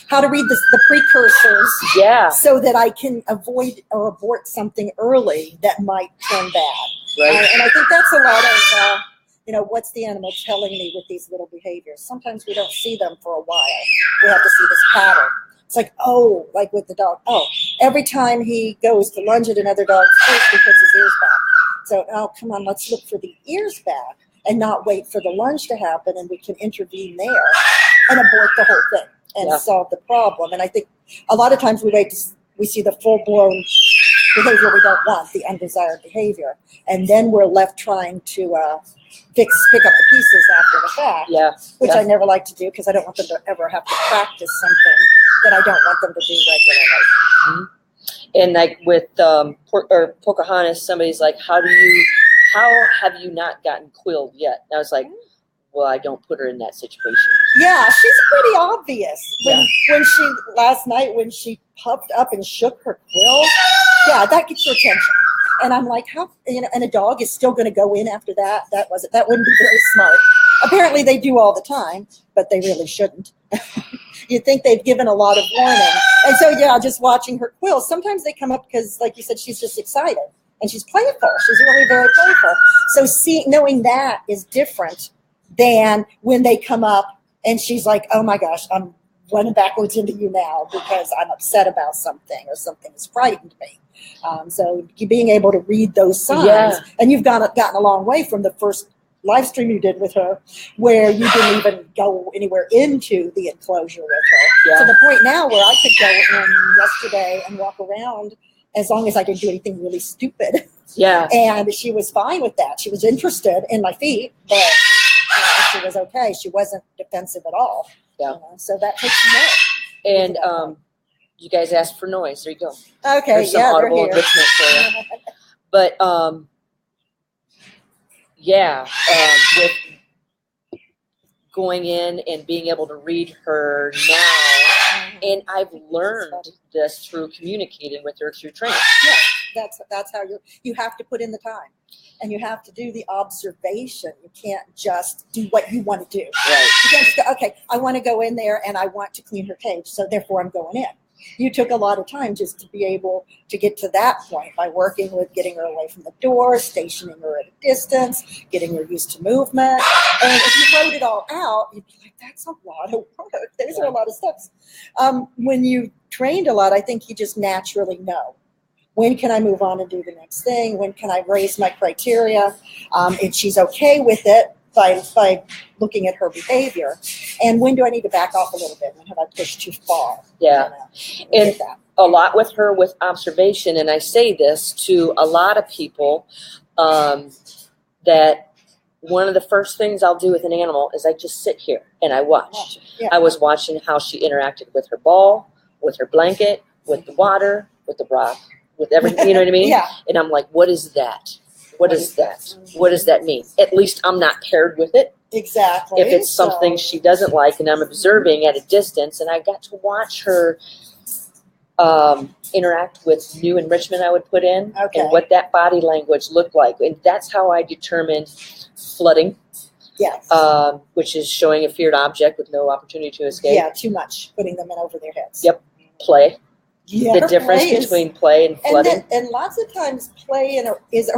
how to read the precursors, so that I can avoid or abort something early that might turn bad. Right. And I think that's a lot of what's the animal telling me with these little behaviors. Sometimes we don't see them for a while. We have to see this pattern. It's like, like with the dog. Every time he goes to lunge at another dog's face, he puts his ears back. So, come on, let's look for the ears back and not wait for the lunge to happen, and we can intervene there and abort the whole thing and solve the problem. And I think a lot of times we see the full-blown behavior we don't want, the undesired behavior, and then we're left trying to pick up the pieces after the fact, which I never like to do because I don't want them to ever have to practice something that I don't want them to do regularly. Mm-hmm. And like with Pocahontas, somebody's like, how have you not gotten quilled yet? And I was like, well, I don't put her in that situation. Yeah, she's pretty obvious. When she, last night, when she puffed up and shook her quills, that gets your attention. And I'm like, how, and a dog is still going to go in after that? That wouldn't be very smart. Apparently they do all the time, but they really shouldn't. You'd think they've given a lot of warning. And so, just watching her quills, sometimes they come up because, like you said, she's just excited. And she's playful. She's really very playful. So knowing that is different than when they come up and she's like, oh my gosh, I'm running backwards into you now because I'm upset about something or something has frightened me. So being able to read those signs, and you've gotten a long way from the first live stream you did with her, where you didn't even go anywhere into the enclosure with her. To the point now where I could go in yesterday and walk around as long as I didn't do anything really stupid. And she was fine with that. She was interested in my feet, but she was okay. She wasn't defensive at all. So that takes some work. And you guys asked for noise. There you go. Okay, there's some audible enrichment for you. But with going in and being able to read her now. And I've learned this through communicating with her through training. Yeah, that's how you have to put in the time, and you have to do the observation. You can't just do what you want to do. Right. You can't just go, okay, I want to go in there and I want to clean her cage, so therefore I'm going in. You took a lot of time just to be able to get to that point by working with getting her away from the door, stationing her at a distance, getting her used to movement. And if you wrote it all out, you'd be like, that's a lot of work. Those are a lot of steps. When you trained a lot, I think you just naturally know. When can I move on and do the next thing? When can I raise my criteria? And she's okay with it by looking at her behavior. And when do I need to back off a little bit? When have I pushed too far? Yeah. And a lot with her with observation, and I say this to a lot of people, that one of the first things I'll do with an animal is I just sit here and I watch. Yeah. I was watching how she interacted with her ball, with her blanket, with the water, with the broth, with everything, you know what I mean? Yeah. And I'm like, what is that? What is that? What does that mean? At least I'm not paired with it. Exactly. If it's something she doesn't like and I'm observing at a distance, and I got to watch her interact with new enrichment I would put in, and what that body language looked like. And that's how I determined flooding. Yes. Which is showing a feared object with no opportunity to escape. Yeah, too much, putting them in over their heads. Yep. Play. Yeah, the difference between play and flooding. And lots of times play is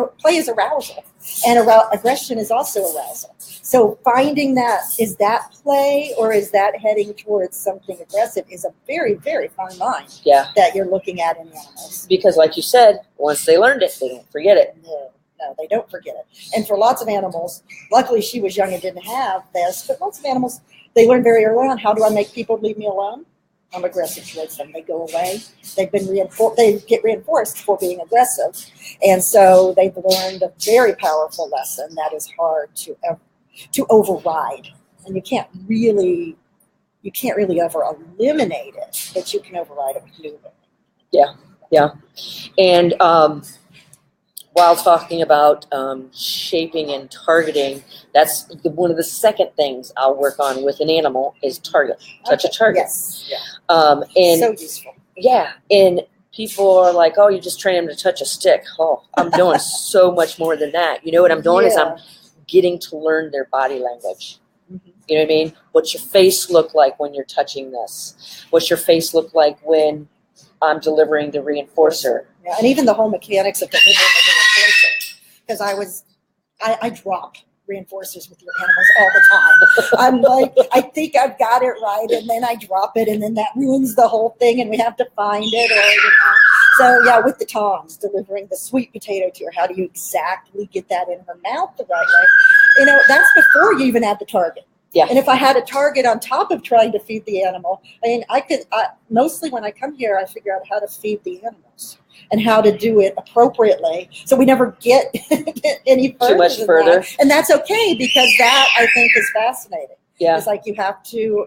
arousal, and aggression is also arousal. So finding that, is that play or is that heading towards something aggressive, is a very, very fine line. Yeah. That you're looking at in animals. Because like you said, once they learned it, they don't forget it. No, they don't forget it. And for lots of animals, luckily she was young and didn't have this, but lots of animals, they learn very early on, how do I make people leave me alone? I'm aggressive towards them. They go away. They've been reinforced. They get reinforced for being aggressive, and so they've learned a very powerful lesson that is hard to override. And you can't really ever eliminate it, but you can override it with movement. Yeah. And while talking about shaping and targeting, that's one of the second things I'll work on with an animal is target. Touch a target. Yes. Yeah. And so useful. Yeah. And people are like, oh, you just train them to touch a stick. Oh, I'm doing so much more than that. You know what I'm doing is I'm getting to learn their body language. Mm-hmm. You know what I mean? What's your face look like when you're touching this? What's your face look like when I'm delivering the reinforcer? Yeah, and even the whole mechanics of delivering the reinforcer. Because I drop reinforcers with your animals all the time. I'm like, I think I've got it right, and then I drop it, and then that ruins the whole thing, and we have to find it. So yeah, with the tongs, delivering the sweet potato to her, how do you exactly get that in her mouth the right way? That's before you even add the target. Yeah. And if I had a target on top of trying to feed the animal, I mean, mostly when I come here, I figure out how to feed the animals and how to do it appropriately. So we never get any further. Too much further. And that's okay, because that, I think, is fascinating. Yeah. It's like you have to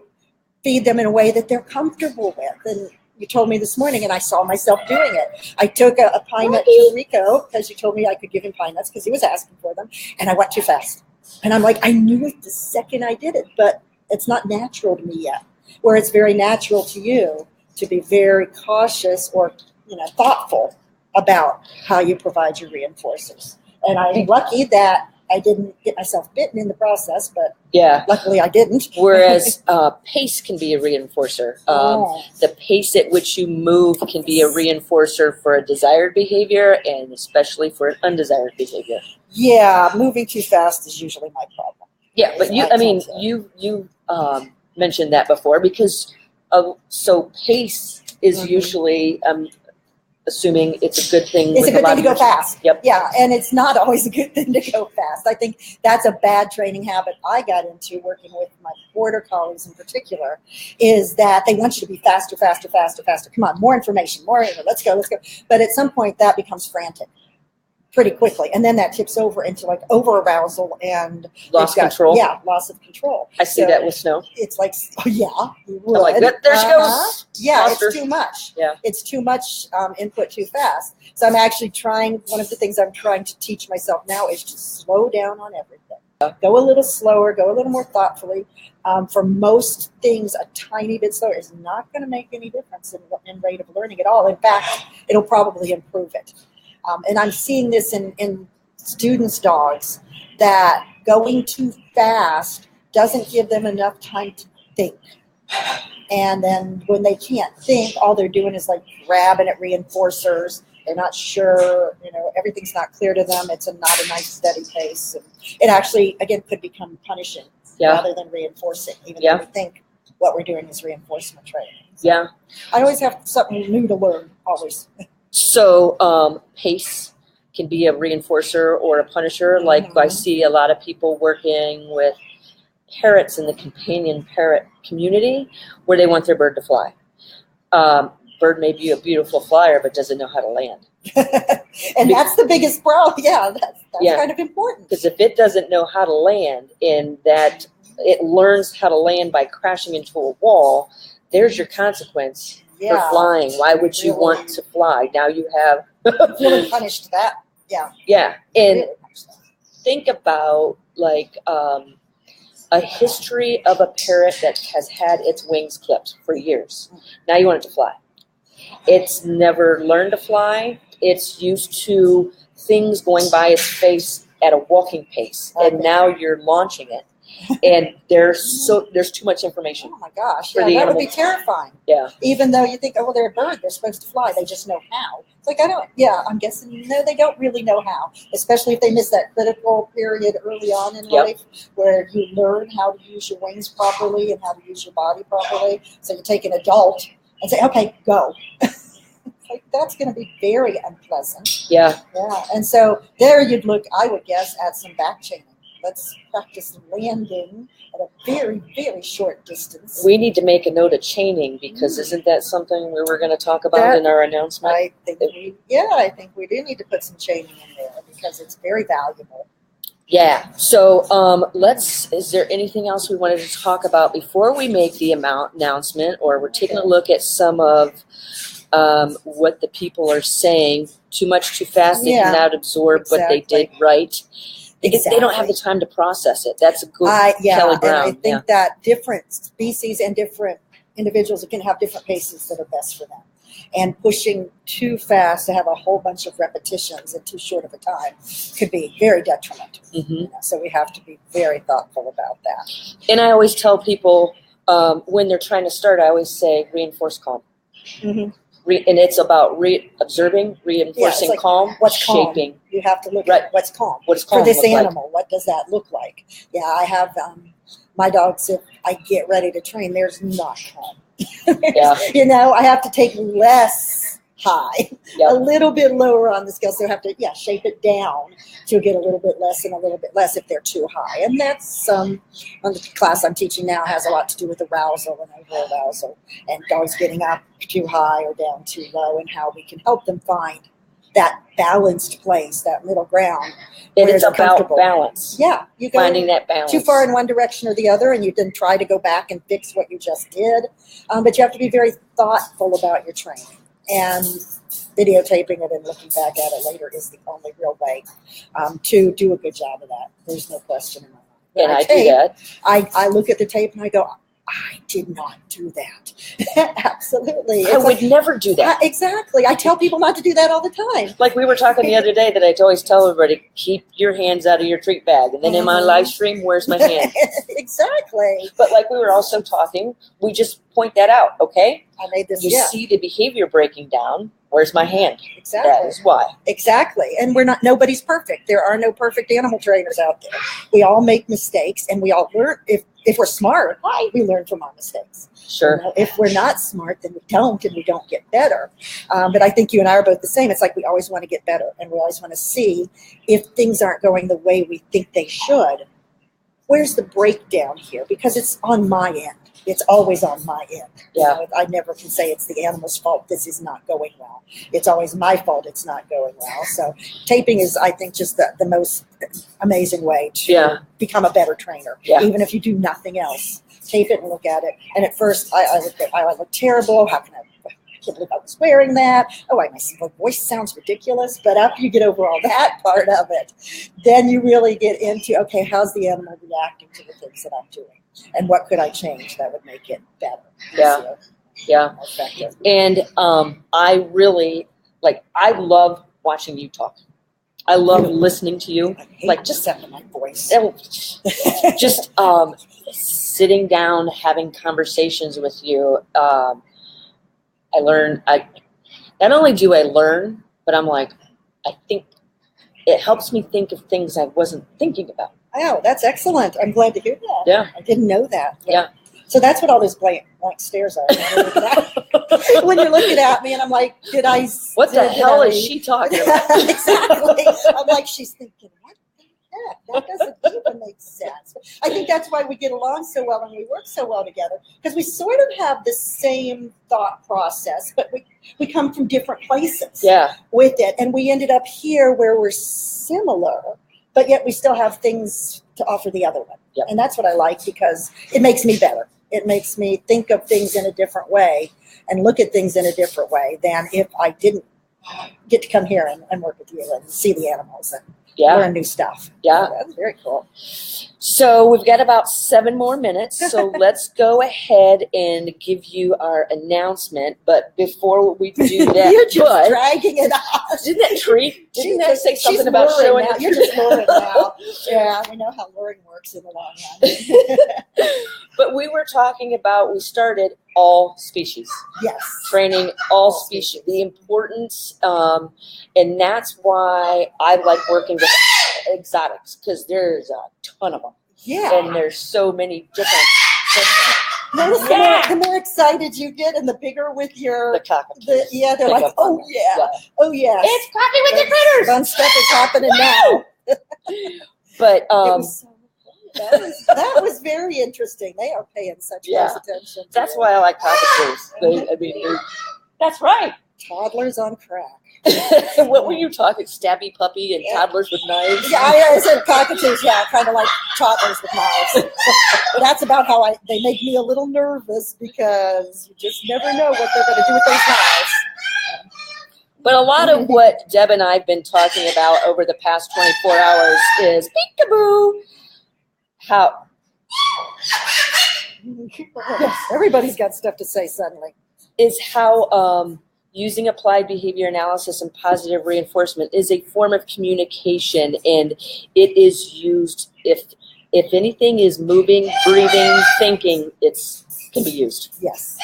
feed them in a way that they're comfortable with. And you told me this morning, and I saw myself doing it. I took a pine nut to Rico, because you told me I could give him pine nuts because he was asking for them, and I went too fast. And I'm like, I knew it the second I did it, but it's not natural to me yet. Where it's very natural to you to be very cautious or thoughtful about how you provide your reinforcers. And I'm lucky that I didn't get myself bitten in the process, but luckily I didn't. Whereas pace can be a reinforcer. The pace at which you move can be a reinforcer for a desired behavior, and especially for an undesired behavior. Yeah, moving too fast is usually my problem. Yeah, but you mentioned that before, because so pace is usually assuming it's a good thing. It's a good thing to go fast. Yep. Yeah, and it's not always a good thing to go fast. I think that's a bad training habit I got into working with my border collies in particular, is that they want you to be faster, faster, faster, faster. Come on, more information, more info. Let's go. But at some point that becomes frantic pretty quickly, and then that tips over into like over arousal and loss control. Yeah, loss of control. I see that with snow. It's like, you would. I'm like, there she goes. Yeah, faster. It's too much. Yeah, it's too much input too fast. So I'm actually trying. One of the things I'm trying to teach myself now is to slow down on everything. Go a little slower, go a little more thoughtfully. For most things, a tiny bit slower is not going to make any difference in rate of learning at all. In fact, it'll probably improve it. And I'm seeing this in students' dogs, that going too fast doesn't give them enough time to think. And then when they can't think, all they're doing is like grabbing at reinforcers. They're not sure, everything's not clear to them. It's not a nice steady pace. And it actually, again, could become punishing rather than reinforcing, even though we think what we're doing is reinforcement training. Yeah. I always have something new to learn, always. So pace can be a reinforcer or a punisher. Mm-hmm. Like I see a lot of people working with parrots in the companion parrot community where they want their bird to fly. Bird may be a beautiful flyer, but doesn't know how to land. And that's the biggest problem. Yeah, that's kind of important. Because if it doesn't know how to land, in that it learns how to land by crashing into a wall, there's your consequence for flying. Why would you want to fly? Now you have really punished that. Yeah. Yeah, and really think about like a history of a parrot that has had its wings clipped for years. Now you want it to fly. It's never learned to fly. It's used to things going by its face at a walking pace, and now you're launching it. And there's too much information. Oh my gosh! Yeah, that would be terrifying. Yeah. Even though you think, oh, well, they're a bird, they're supposed to fly. They just know how. It's like I'm guessing no, they don't really know how. Especially if they miss that critical period early on in life where you learn how to use your wings properly and how to use your body properly. So you take an adult and say, okay, go. Like, that's going to be very unpleasant. Yeah. Yeah. And so there you'd look, I would guess, at some back chaining. Let's practice landing at a very, very short distance. We need to make a note of chaining, because isn't that something we were going to talk about in our announcement? I think we do need to put some chaining in there because it's very valuable. Yeah. So is there anything else we wanted to talk about before we make the announcement, or we're taking a look at some of what the people are saying? Too much, too fast, they cannot absorb what they did right. They don't have the time to process it. That's a good Kelly Brown. And I think that different species and different individuals can have different paces that are best for them. And pushing too fast to have a whole bunch of repetitions in too short of a time could be very detrimental. Mm-hmm. So we have to be very thoughtful about that. And I always tell people when they're trying to start, I always say reinforce calm. Mm-hmm. And it's about observing, reinforcing like, calm, what's shaping. Calm? You have to look at what's calm. What's calm for this animal? Like? What does that look like? Yeah, I have my dogs. If I get ready to train, there's not calm. I have to take less high, a little bit lower on the scale. So I have to, shape it down to get a little bit less and a little bit less if they're too high. And that's on the class I'm teaching now has a lot to do with arousal and over-arousal and dogs getting up too high or down too low, and how we can help them find that balanced place, that middle ground. And it's about balance. Yeah. You go finding that balance. Too far in one direction or the other, and you then try to go back and fix what you just did. But you have to be very thoughtful about your training. And videotaping it and looking back at it later is the only real way to do a good job of that. There's no question in my mind. And I do that. I look at the tape and I go, I did not do that. Absolutely. I would never do that. Exactly. I tell people not to do that all the time. Like we were talking the other day that I always tell everybody, keep your hands out of your treat bag. And then in my live stream, where's my hand? Exactly. But like we were also talking, we just point that out, okay? I made this. You see the behavior breaking down. Where's my hand? Exactly. That is why. Exactly. And nobody's perfect. There are no perfect animal trainers out there. We all make mistakes, and we all learn. If we're smart, we learn from our mistakes. Sure. If we're not smart, then we don't, and we don't get better. But I think you and I are both the same. It's like we always want to get better, and we always want to see if things aren't going the way we think they should. Where's the breakdown here? Because it's on my end. It's always on my end. Yeah. I never can say it's the animal's fault this is not going well. It's always my fault it's not going well. So taping is, I think, just the most amazing way to become a better trainer. Yeah. Even if you do nothing else. Tape it and look at it. And at first, I look terrible. How can I can't believe I was wearing that. Oh, my voice sounds ridiculous. But after you get over all that part of it, then you really get into, okay, how's the animal reacting to the things that I'm doing? And what could I change that would make it better? Yeah. Yeah. More effective. And I really, I love watching you talk. I love listening to you. Just having my voice. Just sitting down, having conversations with you. I not only do I learn, but I'm like, I think it helps me think of things I wasn't thinking about. Oh, that's excellent. I'm glad to hear that. Yeah. I didn't know that. Yeah. So that's what all those blank stares are. When you're looking at me and I'm like, what the hell is she talking about? Exactly. I'm like, she's thinking, what the heck? That doesn't even make sense. I think that's why we get along so well and we work so well together, because we sort of have the same thought process, but we come from different places with it. And we ended up here where we're similar, but yet we still have things to offer the other one. Yep. And that's what I like, because it makes me better. It makes me think of things in a different way and look at things in a different way than if I didn't get to come here and work with you and see the animals and learn new stuff. Yeah. That's very cool. So we've got about 7 more minutes. So let's go ahead and give you our announcement. But before we do that, you're just dragging it out. Didn't that treat? Didn't that say something about showing? Now. You're just luring now. Yeah, we know how luring works in the long run. But we were talking about, we started all species. Yes. Training all species. The importance, and that's why I like working with exotics, because there's a ton of them. Yeah. And there's so many different. Notice the more excited you get, and the bigger with your cockatoos. They're like, oh yeah, oh yeah. It's coffee with the critters. Fun stuff is happening now. But that was very interesting. They are paying such close attention. That's why I like cockatoos. That's right. Toddlers on crack. What were you talking? Stabby puppy and toddlers with knives? Yeah, I said cockatoos. Yeah, kind of like toddlers with knives. But that's about how they make me a little nervous, because you just never know what they're going to do with those knives. But a lot of what Deb and I have been talking about over the past 24 hours is peekaboo. How? Yes, everybody's got stuff to say suddenly. Is how using applied behavior analysis and positive reinforcement is a form of communication, and it is used if anything is moving, breathing, thinking, can be used. Yes.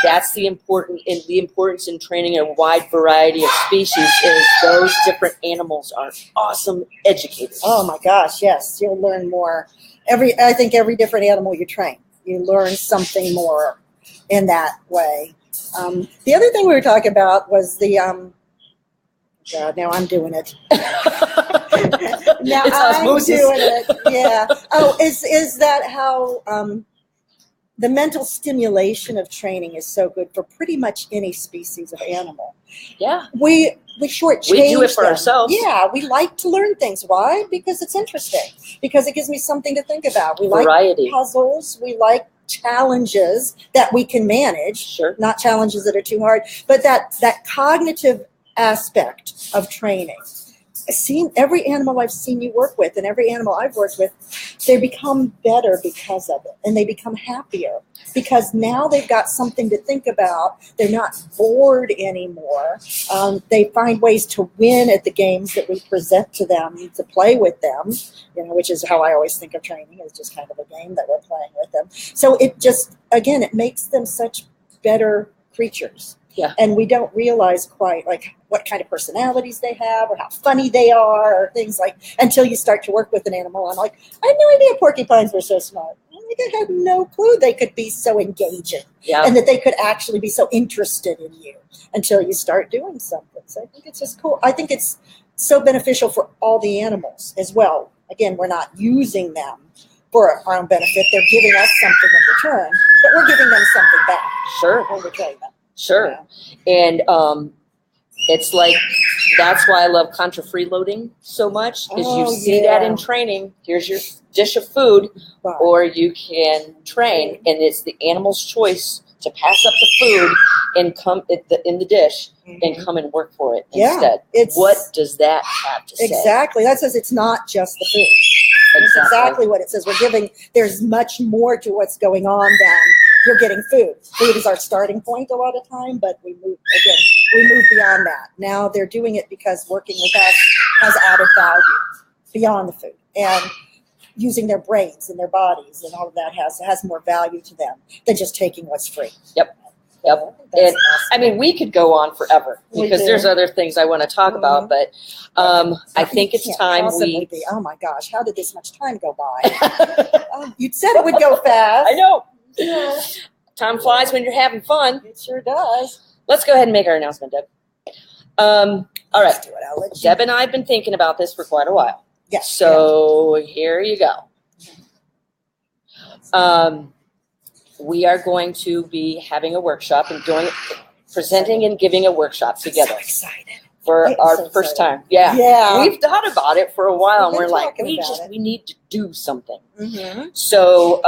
That's the importance in training a wide variety of species is those different animals are awesome educators. Oh my gosh, yes. You'll learn more. I think every different animal you train, you learn something more in that way. The other thing we were talking about was the God, now I'm doing it. Now I'm doing it. Yeah. Oh, is that how the mental stimulation of training is so good for pretty much any species of animal? Yeah. We shortchange We do it for them. ourselves. Yeah, we like to learn things. Why? Because it's interesting. Because it gives me something to think about. We Variety. like puzzles. We like challenges that we can manage. Sure. Not challenges that are too hard. But that cognitive aspect of training. Every animal I've seen you work with and every animal I've worked with, they become better because of it, and they become happier because now they've got something to think about. They're not bored anymore. They find ways to win at the games that we present to them to play with them, which is how I always think of training, as just kind of a game that we're playing with them. So it just, again, it makes them such better creatures. Yeah. And we don't realize quite what kind of personalities they have or how funny they are or things until you start to work with an animal. I'm like, I had no idea porcupines were so smart. I had no clue they could be so engaging and that they could actually be so interested in you until you start doing something. So I think it's just cool. I think it's so beneficial for all the animals as well. Again, we're not using them for our own benefit. They're giving us something in return, but we're giving them something back. Sure. When we train them. Sure. Yeah. And it's like That's why I love contra freeloading so much, because you see that in training. Here's your dish of food, or you can train, and it's the animal's choice to pass up the food and come in the dish and come and work for it instead. What does that have to say? Exactly. That says it's not just the food. It's exactly what it says. There's much more to what's going on than you're getting food. Food is our starting point a lot of time, but we move beyond that. Now they're doing it because working with us has added value beyond the food, and using their brains and their bodies and all of that has more value to them than just taking what's free. Yep. And awesome. I mean, we could go on forever because there's other things I want to talk about, but I think it's time oh my gosh, how did this much time go by? You said it would go fast. I know. Time flies when you're having fun. It sure does. Let's go ahead and make our announcement, Deb. All right. Deb and I have been thinking about this for quite a while. Yes. So here you go. We are going to be having a workshop and presenting and giving a workshop together. I'm so excited. For our first time. Yeah. We've thought about it for a while, and we're like, we need to do something. So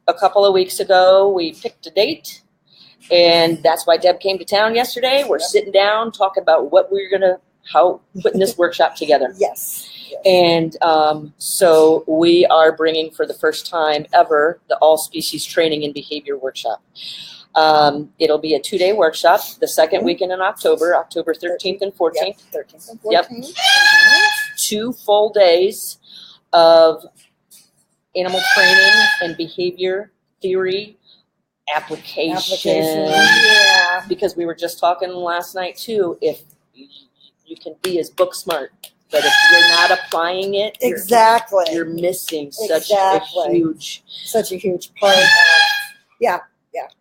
a couple of weeks ago, we picked a date, and that's why Deb came to town yesterday. We're sitting down, talking about what we're putting this workshop together. Yes. And so we are bringing, for the first time ever, the All Species Training and Behavior Workshop. It'll be a 2-day workshop, the second weekend in October 13th and 14th. 13th and 14th. Yep. 2 full days of animal training and behavior theory application. Yeah. Because we were just talking last night too, if you can be as book smart, but if you're not applying it, you're missing such a huge part of, yeah.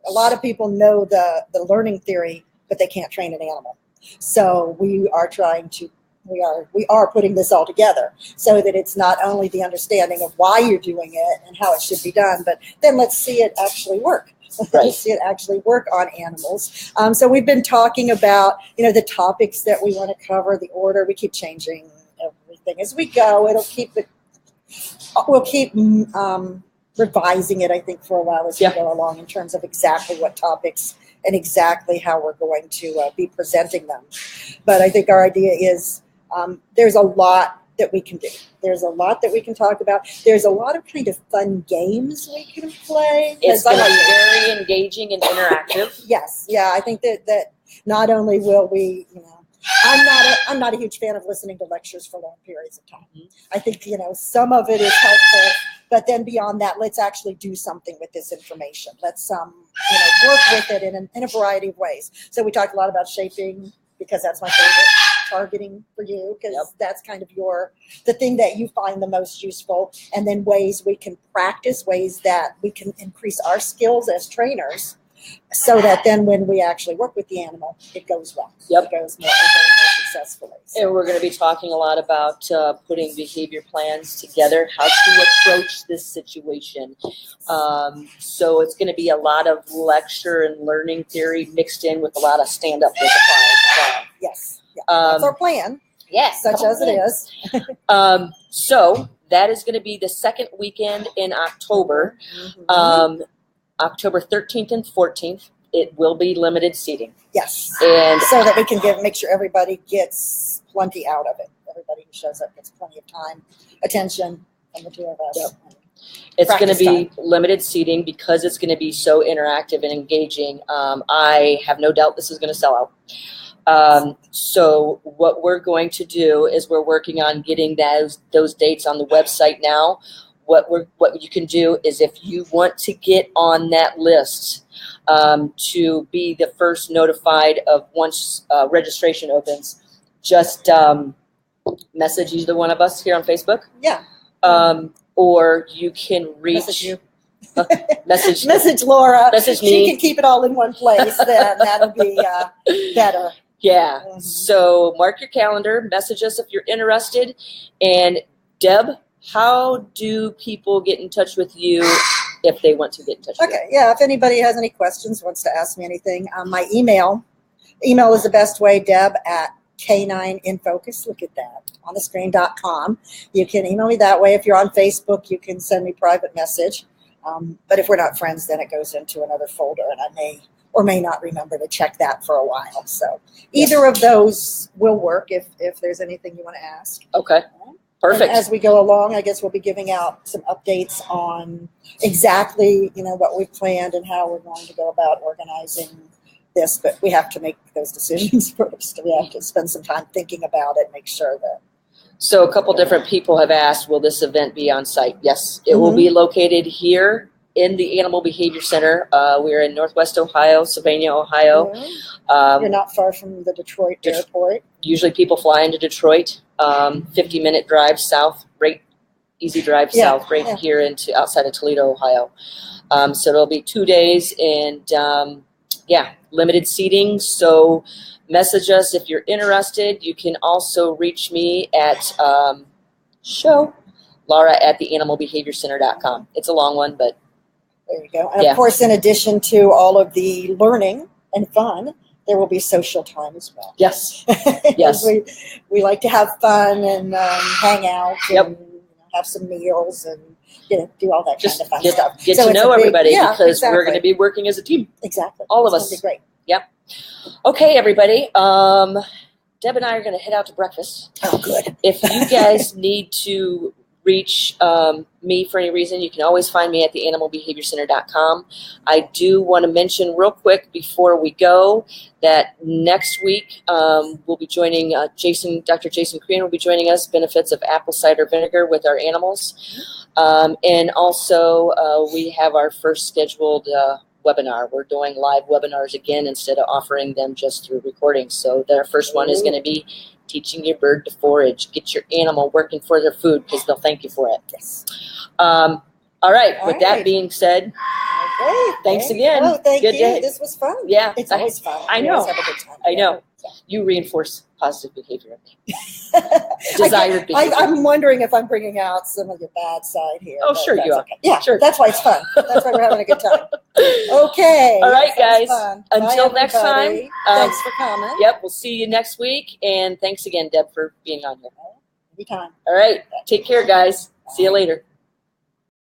A lot of people know the learning theory, but they can't train an animal. So we are putting this all together so that it's not only the understanding of why you're doing it and how it should be done, but then let's see it actually work. Let's see it actually work on animals. So we've been talking about, the topics that we want to cover, the order. We keep changing everything as we go. We'll keep revising it, I think, for a while as we go along in terms of exactly what topics and exactly how we're going to be presenting them. But I think our idea is there's a lot that we can do. There's a lot that we can talk about. There's a lot of kind of fun games we can play. It's going to be very engaging and interactive. Yes. Yeah. I think that not only will we, I'm not a huge fan of listening to lectures for long periods of time. I think, some of it is helpful, but then beyond that, let's actually do something with this information. Let's, work with it in a variety of ways. So we talked a lot about shaping, because that's my favorite, targeting for you, because that's kind of the thing that you find the most useful, and then ways we can practice, ways that we can increase our skills as trainers, so that then when we actually work with the animal, it goes well. It goes more successfully. So. And we're going to be talking a lot about putting behavior plans together, how to approach this situation. So it's going to be a lot of lecture and learning theory mixed in with a lot of stand-up with applied. Yes. That's our plan. Yes. Such as it is. So that is going to be the second weekend in October. October 13th and 14th, it will be limited seating. Yes. And so that we can make sure everybody gets plenty out of it. Everybody who shows up gets plenty of time, attention from the two of us. It's going to be limited seating because it's going to be so interactive and engaging. I have no doubt this is going to sell out. So what we're going to do is we're working on getting those dates on the website now. What you can do is, if you want to get on that list to be the first notified of once registration opens, just message either one of us here on Facebook. Yeah. Or you can reach. Message you. Message Laura. Message me. She can keep it all in one place. Then that'll be better. Yeah. So mark your calendar. Message us if you're interested. And Deb, how do people get in touch with you if they want to get in touch with you? Okay, yeah, if anybody has any questions, wants to ask me anything, my email is the best way, Deb at Canine in Focus. Look at that on the screen.com. You can email me that way. If you're on Facebook, you can send me private message. But if we're not friends, then it goes into another folder, and I may or may not remember to check that for a while. So either of those will work if there's anything you want to ask. Okay. Perfect. And as we go along, I guess we'll be giving out some updates on exactly, what we've planned and how we're going to go about organizing this. But we have to make those decisions first. We have to spend some time thinking about it, make sure that. So a couple different people have asked, will this event be on site? Yes, it will be located here in the Animal Behavior Center. We're in Northwest Ohio, Sylvania, Ohio. You're not far from the Detroit airport. Usually people fly into Detroit, 50-minute drive south, easy drive south, here into outside of Toledo, Ohio. So it'll be 2 days and limited seating. So message us if you're interested. You can also reach me at Lara at theanimalbehaviorcenter.com. It's a long one, but there you go. And of course, in addition to all of the learning and fun, there will be social time as well. Yes. Yes. we like to have fun and hang out and have some meals and do all that kind of fun stuff. Get to know everybody because we're going to be working as a team. Exactly. All of us. It's going to be great. Yep. Okay, everybody. Deb and I are going to head out to breakfast. Oh, good. If you guys need to reach me for any reason, you can always find me at theanimalbehaviorcenter.com. I do want to mention real quick before we go that next week we'll be joining Dr. Jason Crean will be joining us, benefits of apple cider vinegar with our animals. And also we have our first scheduled webinar. We're doing live webinars again instead of offering them just through recordings. So their first one is going to be teaching your bird to forage. Get your animal working for their food because they'll thank you for it. Yes. All right. With that being said, thanks again. Oh, thank you. Day. This was fun. Yeah. It's always fun. I know. Have a good time. I know. You reinforce positive behavior. Desired behavior. I'm wondering if I'm bringing out some of your bad side here. Oh, sure you are. Okay. Yeah, sure. That's why it's fun. That's why we're having a good time. Okay. All right, guys. Until Bye, next time. Thanks for coming. Yep. We'll see you next week. And thanks again, Deb, for being on here. Anytime. All right. Take care, guys. See you later.